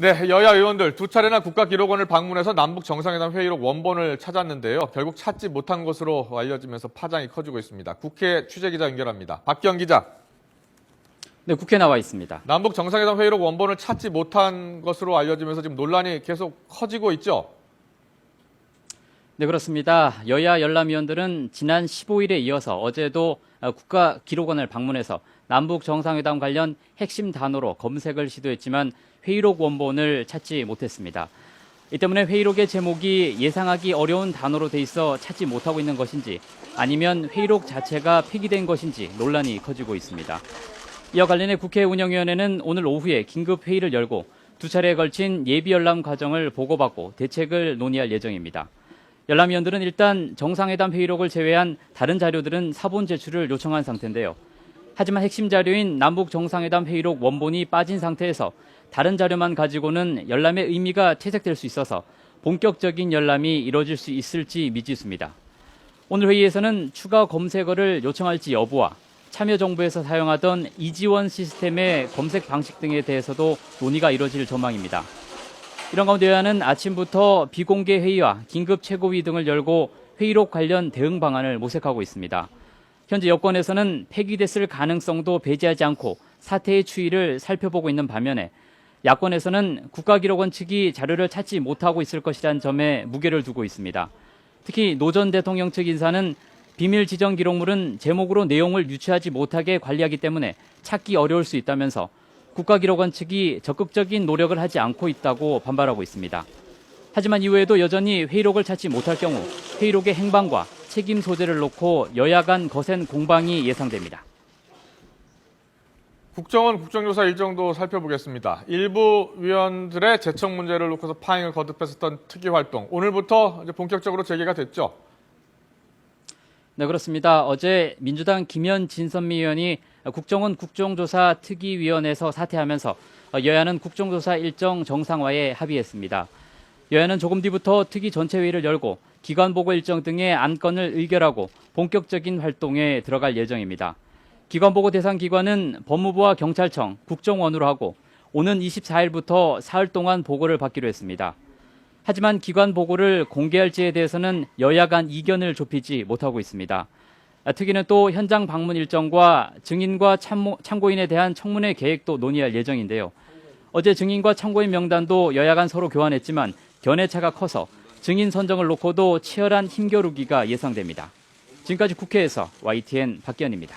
네, 여야 의원들 두 차례나 국가기록원을 방문해서 남북 정상회담 회의록 원본을 찾았는데요. 결국 찾지 못한 것으로 알려지면서 파장이 커지고 있습니다. 국회 취재기자 연결합니다. 박기영 기자. 네, 국회에 나와 있습니다. 남북 정상회담 회의록 원본을 찾지 못한 것으로 알려지면서 지금 논란이 계속 커지고 있죠? 네, 그렇습니다. 여야 열람위원들은 지난 15일에 이어서 어제도 국가기록원을 방문해서 남북 정상회담 관련 핵심 단어로 검색을 시도했지만 회의록 원본을 찾지 못했습니다. 이 때문에 회의록의 제목이 예상하기 어려운 단어로 돼 있어 찾지 못하고 있는 것인지 아니면 회의록 자체가 폐기된 것인지 논란이 커지고 있습니다. 이와 관련해 국회 운영위원회는 오늘 오후에 긴급 회의를 열고 두 차례에 걸친 예비 열람 과정을 보고받고 대책을 논의할 예정입니다. 열람위원들은 일단 정상회담 회의록을 제외한 다른 자료들은 사본 제출을 요청한 상태인데요. 하지만 핵심 자료인 남북 정상회담 회의록 원본이 빠진 상태에서 다른 자료만 가지고는 열람의 의미가 퇴색될 수 있어서 본격적인 열람이 이뤄질 수 있을지 미지수입니다. 오늘 회의에서는 추가 검색어를 요청할지 여부와 참여정부에서 사용하던 이지원 시스템의 검색 방식 등에 대해서도 논의가 이뤄질 전망입니다. 이런 가운데 여야는 아침부터 비공개 회의와 긴급 최고위 등을 열고 회의록 관련 대응 방안을 모색하고 있습니다. 현재 여권에서는 폐기됐을 가능성도 배제하지 않고 사태의 추이를 살펴보고 있는 반면에 야권에서는 국가기록원 측이 자료를 찾지 못하고 있을 것이라는 점에 무게를 두고 있습니다. 특히 노 전 대통령 측 인사는 비밀 지정 기록물은 제목으로 내용을 유추하지 못하게 관리하기 때문에 찾기 어려울 수 있다면서 국가기록원 측이 적극적인 노력을 하지 않고 있다고 반발하고 있습니다. 하지만 이후에도 여전히 회의록을 찾지 못할 경우 회의록의 행방과 책임 소재를 놓고 여야 간 거센 공방이 예상됩니다. 국정원 국정조사 일정도 살펴보겠습니다. 일부 위원들의 재청 문제를 놓고서 파행을 거듭했었던 특위활동, 오늘부터 이제 본격적으로 재개가 됐죠? 네, 그렇습니다. 어제 민주당 김현 진선미 의원이 국정원 국정조사 특위위원회에서 사퇴하면서 여야는 국정조사 일정 정상화에 합의했습니다. 여야는 조금 뒤부터 특위 전체 회의를 열고 기관보고 일정 등의 안건을 의결하고 본격적인 활동에 들어갈 예정입니다. 기관보고 대상 기관은 법무부와 경찰청, 국정원으로 하고 오는 24일부터 사흘 동안 보고를 받기로 했습니다. 하지만 기관 보고를 공개할지에 대해서는 여야 간 이견을 좁히지 못하고 있습니다. 특위는 또 현장 방문 일정과 증인과 참고인에 대한 청문회 계획도 논의할 예정인데요. 어제 증인과 참고인 명단도 여야 간 서로 교환했지만 견해차가 커서 증인 선정을 놓고도 치열한 힘겨루기가 예상됩니다. 지금까지 국회에서 YTN 박기현입니다.